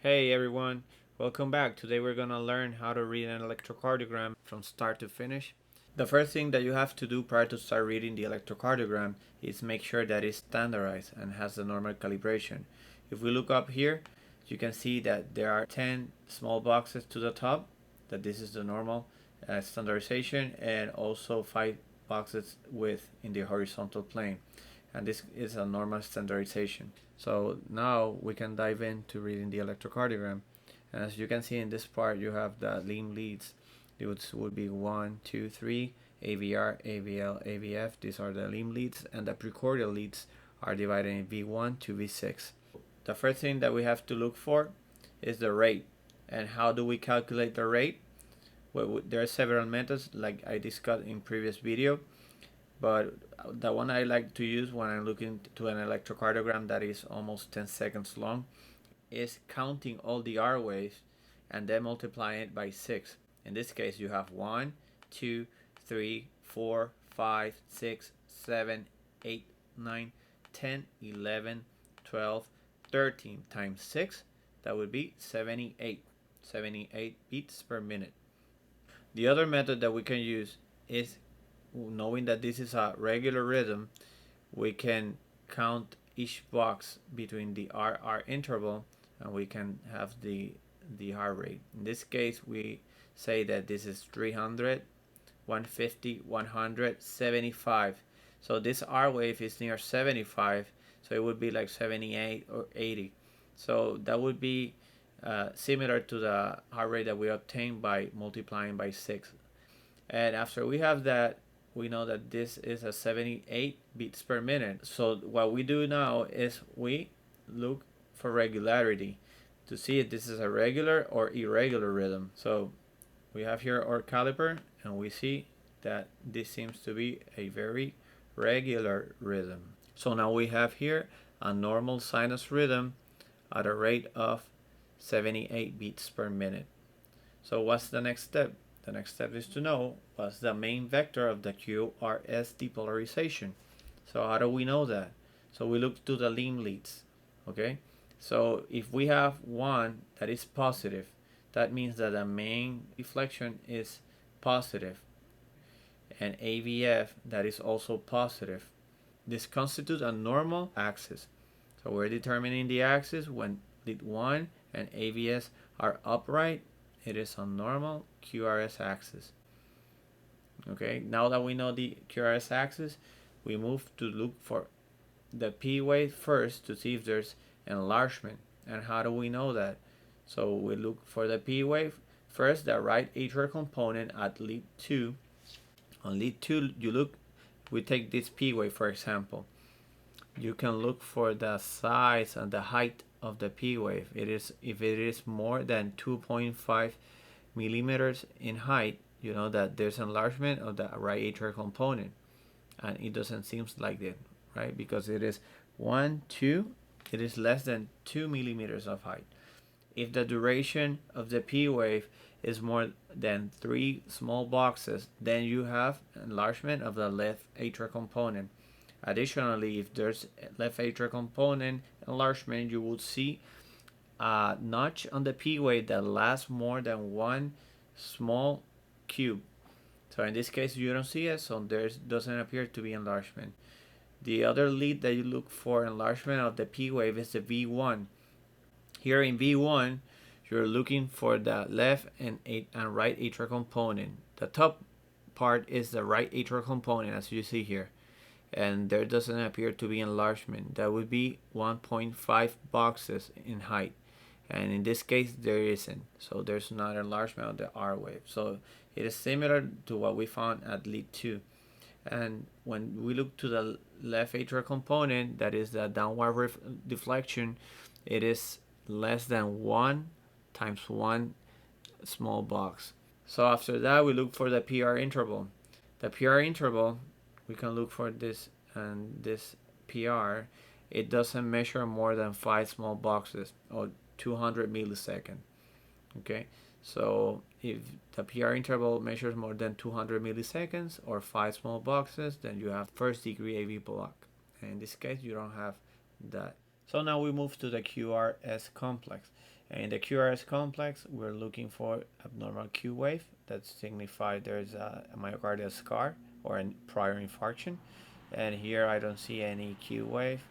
Hey everyone, welcome back. Today we're gonna learn how to read an electrocardiogram from start to finish. The first thing that you have to do prior to start reading the electrocardiogram is make sure that it's standardized and has the normal calibration. If we look up here, you can see that there are 10 small boxes to the top, that this is the normal standardization, and also 5 boxes width in the horizontal plane. And this is a normal standardization. So now we can dive into reading the electrocardiogram. And as you can see in this part, you have the limb leads. It would be 1, 2, 3, AVR, AVL, AVF. These are the limb leads, and the precordial leads are divided in V1 to V6. The first thing that we have to look for is the rate. And how do we calculate the rate? Well, there are several methods like I discussed in previous video, but the one I like to use when I'm looking to an electrocardiogram that is almost 10 seconds long is counting all the R waves and then multiplying it by 6. In this case, you have 1, 2, 3, 4, 5, 6, 7, 8, 9, 10, 11, 12, 13 times 6. That would be 78 beats per minute. The other method that we can use is, knowing that this is a regular rhythm, we can count each box between the RR interval and we can have the heart rate. In this case, we say that this is 300, 150, 100, 75. So this R wave is near 75, so it would be like 78 or 80. So that would be similar to the heart rate that we obtained by multiplying by 6. And after we have that, we know that this is a 78 beats per minute. So what we do now is we look for regularity to see if this is a regular or irregular rhythm. So we have here our caliper and we see that this seems to be a very regular rhythm. So now we have here a normal sinus rhythm at a rate of 78 beats per minute. So what's the next step? The next step is to know what's the main vector of the QRS depolarization. So how do we know that? So we look to the limb leads. Okay, so if we have one that is positive, that means that the main deflection is positive, and AVF that is also positive. This constitutes a normal axis. So we're determining the axis when lead 1 and AVS are upright. It is a normal QRS axis. Okay, now that we know the QRS axis, we move to look for the P wave first to see if there's enlargement. And how do we know that? So we look for the P wave first, the right atrial component at lead 2. On lead 2, we take this P wave for example. You can look for the size and the height of the P wave. If it is more than 2.5 millimeters in height, you know that there's enlargement of the right atrial component, and it doesn't seem like that, right? Because it is 1, 2, it is less than 2 millimeters of height. If the duration of the P wave is more than 3 small boxes, then you have enlargement of the left atrial component. Additionally, if there's left atrial component enlargement, you will see a notch on the P wave that lasts more than 1 small cube. So in this case, you don't see it, so there doesn't appear to be enlargement. The other lead that you look for enlargement of the P wave is the V1. Here in V1, you're looking for the left and right atrial component. The top part is the right atrial component, as you see here, and there doesn't appear to be enlargement. That would be 1.5 boxes in height, and in this case there isn't, so there's not enlargement of the R wave. So it is similar to what we found at lead 2. And when we look to the left atrial component, that is the downward deflection, it is less than 1 times 1 small box. So after that, we look for the PR interval. The PR interval, we can look for this, and this PR, it doesn't measure more than 5 small boxes or 200 milliseconds. Okay, so if the PR interval measures more than 200 milliseconds or 5 small boxes, then you have first degree AV block. And in this case, you don't have that. So now we move to the QRS complex. In the QRS complex, we're looking for abnormal Q wave that signifies there's a myocardial scar or a prior infarction. And here I don't see any Q wave.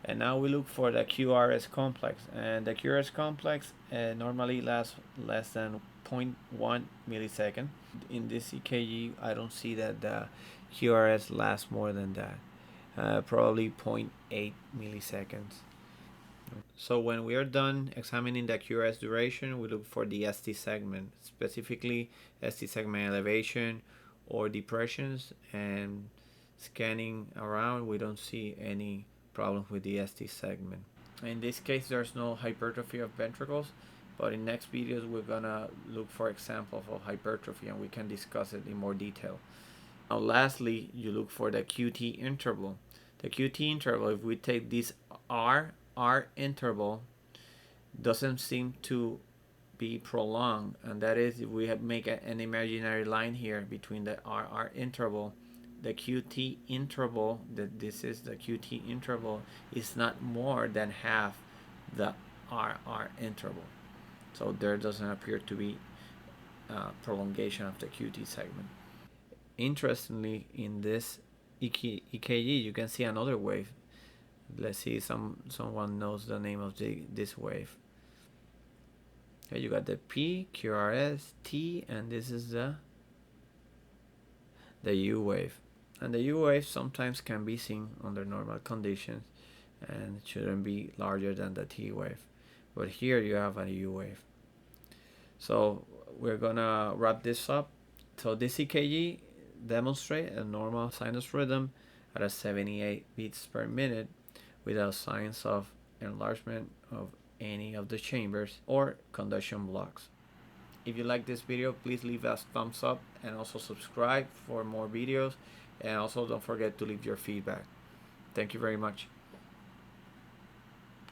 And now we look for the QRS complex. And the QRS complex normally lasts less than zero point 0.1 millisecond. In this EKG, I don't see that the QRS lasts more than that. Probably zero point 0.8 milliseconds. So when we are done examining the QRS duration, we look for the ST segment, specifically ST segment elevation or depressions, and scanning around, we don't see any problems with the ST segment. In this case, there's no hypertrophy of ventricles, but in next videos, we're gonna look for examples of hypertrophy and we can discuss it in more detail. Now, lastly, you look for the QT interval. The QT interval, if we take this R interval, doesn't seem to be prolonged, and that is if we make an imaginary line here between the R interval, the QT interval, that this is the QT interval, is not more than half the RR interval. So there doesn't appear to be prolongation of the QT segment. Interestingly, in this EKG, you can see another wave. Let's see, someone knows the name of this wave. Okay, you got the P, QRS, T, and this is the U wave. And the U wave sometimes can be seen under normal conditions and shouldn't be larger than the T wave. But here you have a U wave. So we're gonna wrap this up. So this EKG demonstrates a normal sinus rhythm at a 78 beats per minute without signs of enlargement of any of the chambers or conduction blocks. If you like this video, please leave us a thumbs up and also subscribe for more videos, and also don't forget to leave your feedback. Thank you very much.